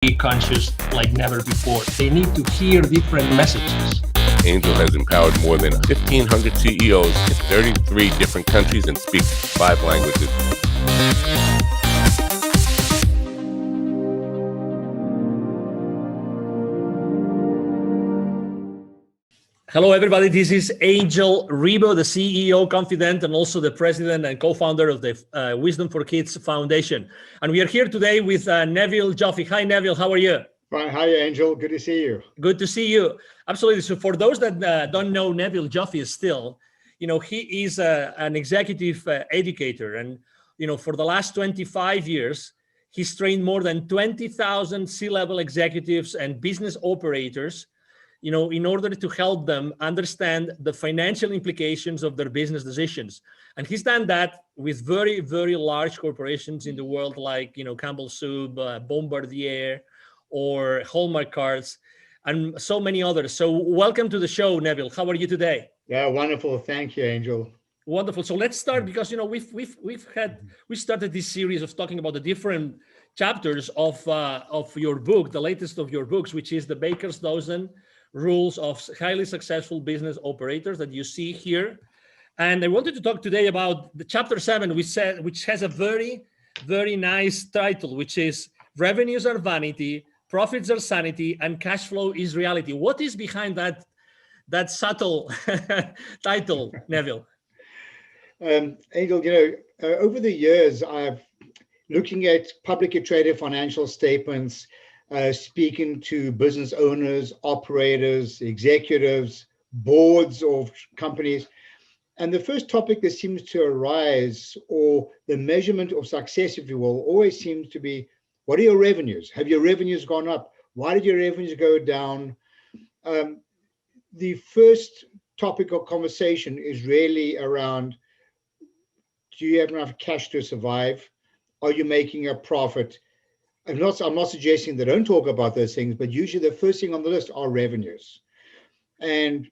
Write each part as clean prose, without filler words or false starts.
be conscious like never before. They need to hear different messages. Angel has empowered more than 1,500 CEOs in 33 different countries and speaks 5 languages. Hello, everybody. This is Angel Rebo, the CEO, confident, and also the president and co-founder of the Wisdom for Kids Foundation. And we are here today with Neville Joffe. Hi, Neville. How are you? Fine. Hi, Angel. Good to see you. Good to see you. Absolutely. So for those that don't know Neville Joffe still, he is an executive educator. And, for the last 25 years, he's trained more than 20,000 C-level executives and business operators in order to help them understand the financial implications of their business decisions. And he's done that with very, very large corporations in the world, like, Campbell Soup, Bombardier, or Hallmark Cards, and so many others. So welcome to the show, Neville. How are you today? Yeah, wonderful. Thank you, Angel. Wonderful. So let's start, because, we started this series of talking about the different chapters of your book, the latest of your books, which is the Baker's Dozen Rules of Highly Successful Business Operators that you see here. And I wanted to talk today about the chapter 7, which has a very, very nice title, which is Revenues Are Vanity, Profits Are Sanity, and Cash Flow is Reality. What is behind that subtle title, Neville? Angel, over the years, I've looking at publicly traded financial statements, speaking to business owners, operators, executives, boards of companies. And the first topic that seems to arise, or the measurement of success, if you will, always seems to be, what are your revenues? Have your revenues gone up? Why did your revenues go down? The first topic of conversation is really around, do you have enough cash to survive? Are you making a profit? I'm not suggesting they don't talk about those things, but usually the first thing on the list are revenues. And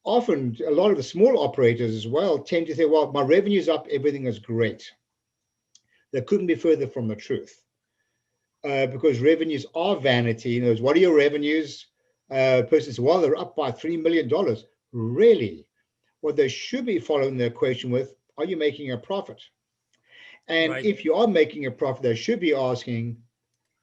often a lot of the small operators as well tend to say, well, my revenue's up, everything is great. That couldn't be further from the truth. Because revenues are vanity. What are your revenues? Person says, well, they're up by $3 million. Really? What they should be following the equation with, are you making a profit? And right. If you are making a profit, they should be asking,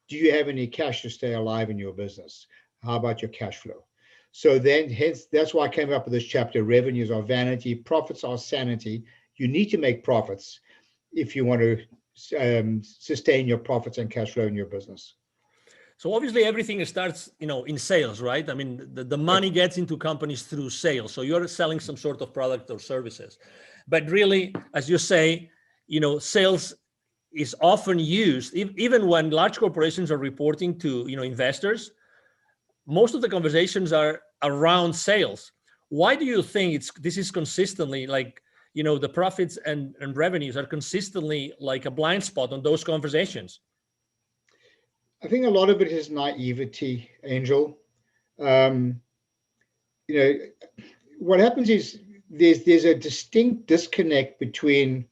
do you have any cash to stay alive in your business? How about your cash flow? So then, hence, that's why I came up with this chapter, revenues are vanity, profits are sanity. You need to make profits if you want to sustain your profits and cash flow in your business. So obviously everything starts, in sales, right? I mean, the money gets into companies through sales. So you're selling some sort of product or services. But really, as you say, sales is often used, even when large corporations are reporting to, investors, most of the conversations are around sales. Why do you think this is consistently like, the profits and revenues are consistently like a blind spot on those conversations? I think a lot of it is naivety, Angel. What happens is there's a distinct disconnect between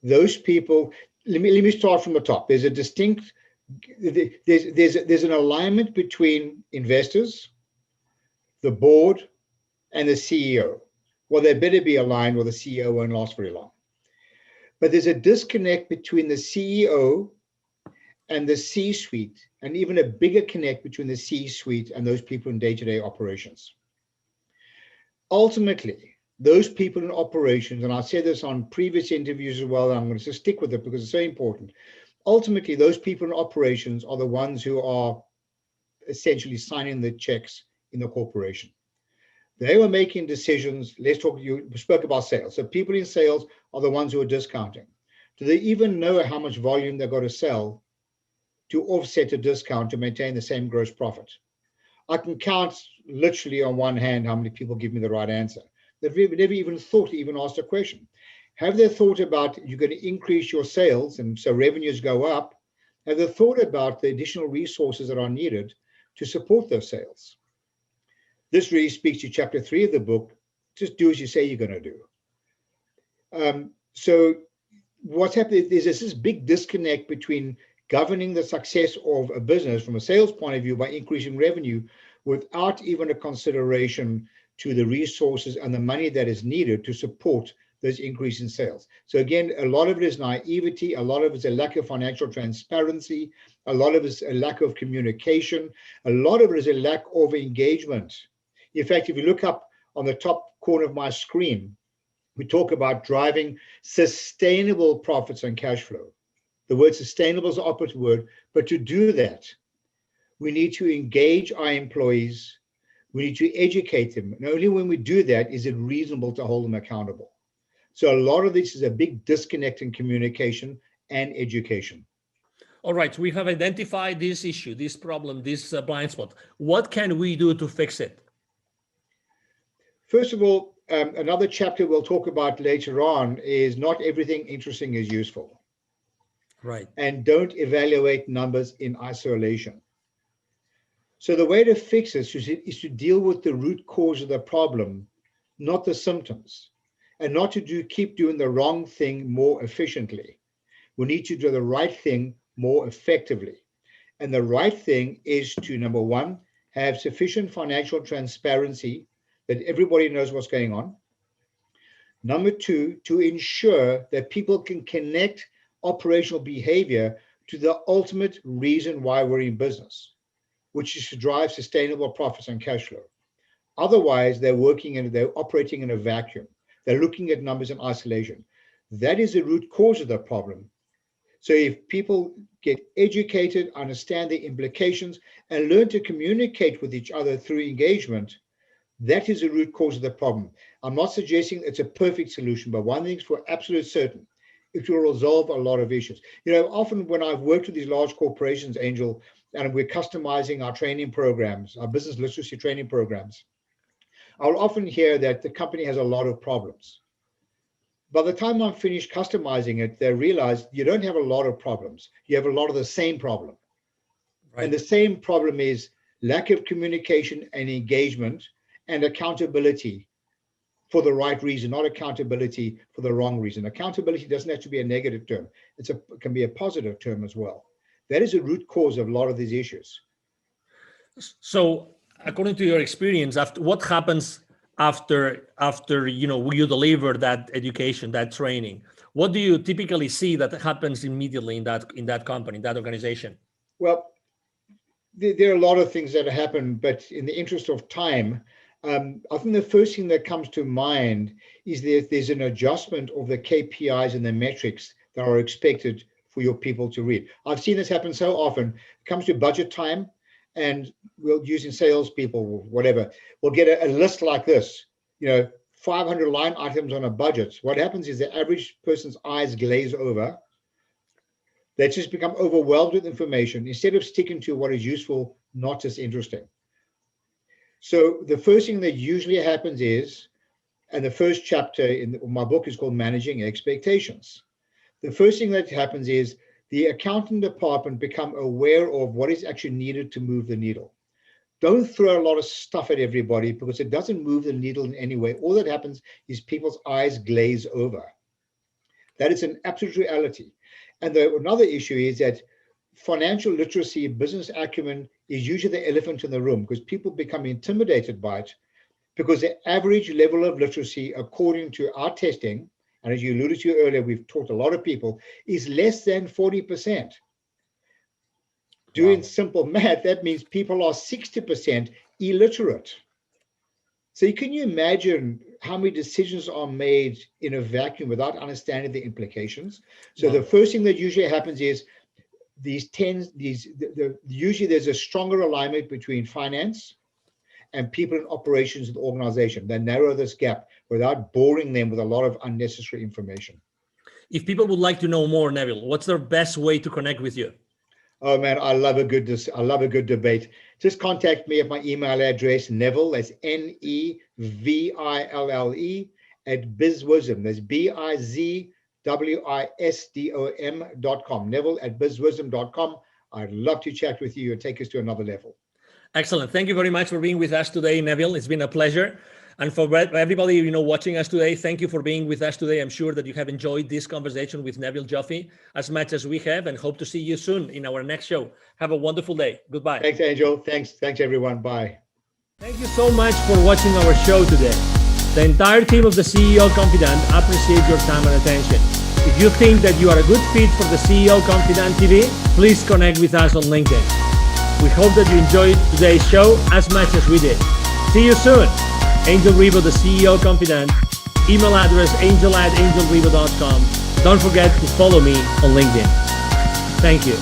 those people. Let me start from the top. There's an alignment between investors, the board, and the CEO. Well, they better be aligned, or the CEO won't last very long. But there's a disconnect between the CEO and the C-suite, and even a bigger connect between the C-suite and those people in day-to-day operations. Ultimately, those people in operations, and I said this on previous interviews as well, and I'm going to stick with it because it's so important. Ultimately, those people in operations are the ones who are essentially signing the checks in the corporation. They were making decisions. You spoke about sales. So people in sales are the ones who are discounting. Do they even know how much volume they've got to sell to offset a discount to maintain the same gross profit? I can count literally on one hand how many people give me the right answer. They've never even thought to even ask a question. Have they thought about, you're going to increase your sales and so revenues go up? Have they thought about the additional resources that are needed to support those sales? This really speaks to chapter 3 of the book. Just do as you say you're going to do. So what's happening is there's this big disconnect between governing the success of a business from a sales point of view by increasing revenue without even a consideration to the resources and the money that is needed to support those increase in sales. So again, a lot of it is naivety, a lot of it is a lack of financial transparency, a lot of it is a lack of communication, a lot of it is a lack of engagement. In fact, if you look up on the top corner of my screen, we talk about driving sustainable profits and cash flow. The word sustainable is the opposite word, but to do that, we need to engage our employees, we need to educate them, and only when we do that is it reasonable to hold them accountable. So a lot of this is a big disconnect in communication and education. All right, we have identified this issue, this problem, this blind spot. What can we do to fix it? First of all, another chapter we'll talk about later on is not everything interesting is useful. Right. And don't evaluate numbers in isolation. So the way to fix this is to deal with the root cause of the problem, not the symptoms, and not to keep doing the wrong thing more efficiently. We need to do the right thing more effectively. And the right thing is to, number one, have sufficient financial transparency that everybody knows what's going on. Number two, to ensure that people can connect operational behavior to the ultimate reason why we're in business, which is to drive sustainable profits and cash flow. Otherwise, they're operating in a vacuum. They're looking at numbers in isolation. That is the root cause of the problem. So if people get educated, understand the implications, and learn to communicate with each other through engagement, that is the root cause of the problem. I'm not suggesting it's a perfect solution, but one thing's for absolute certain, it will resolve a lot of issues. You know, often when I've worked with these large corporations, Angel, and we're customizing our training programs, our business literacy training programs, I'll often hear that the company has a lot of problems. By the time I'm finished customizing it, they realize you don't have a lot of problems. You have a lot of the same problem. Right. And the same problem is lack of communication and engagement and accountability for the right reason, not accountability for the wrong reason. Accountability doesn't have to be a negative term. It can be a positive term as well. That is a root cause of a lot of these issues. So according to your experience, what happens after you deliver that education, that training? What do you typically see that happens immediately in that company, that organization? Well, there are a lot of things that happen, but in the interest of time, I think the first thing that comes to mind is that there's an adjustment of the KPIs and the metrics that are expected for your people to read. I've seen this happen so often. It comes to budget time, and we'll using salespeople or whatever, we'll get a list like this, 500 line items on a budget. What happens is the average person's eyes glaze over. They just become overwhelmed with information instead of sticking to what is useful, not just interesting. So the first thing that usually happens is, and the first chapter in my book is called Managing Expectations. The first thing that happens is the accounting department become aware of what is actually needed to move the needle. Don't throw a lot of stuff at everybody because it doesn't move the needle in any way. All that happens is people's eyes glaze over. That is an absolute reality. And another issue is that financial literacy, business acumen is usually the elephant in the room because people become intimidated by it because the average level of literacy, according to our testing, and as you alluded to earlier, we've taught a lot of people, is less than 40%. Doing simple math, that means people are 60% illiterate. So can you imagine how many decisions are made in a vacuum without understanding the implications? So the first thing that usually happens is usually there's a stronger alignment between finance and people in operations of the organization. They narrow this gap without boring them with a lot of unnecessary information. If people would like to know more, Neville, what's the best way to connect with you? Oh man, I love a good debate. Just contact me at my email address, Neville, that's Neville @bizwisdom. That's bizwisdom.com. Neville @bizwisdom.com. I'd love to chat with you and take us to another level. Excellent. Thank you very much for being with us today, Neville. It's been a pleasure. And for everybody, watching us today, thank you for being with us today. I'm sure that you have enjoyed this conversation with Neville Joffe as much as we have, and hope to see you soon in our next show. Have a wonderful day. Goodbye. Thanks, Angel. Thanks, everyone. Bye. Thank you so much for watching our show today. The entire team of the CEO Confidant appreciate your time and attention. If you think that you are a good fit for the CEO Confidant TV, please connect with us on LinkedIn. We hope that you enjoyed today's show as much as we did. See you soon. Angel Rivo, the CEO Confidant. Email address angel@angelrivo.com. Don't forget to follow me on LinkedIn. Thank you.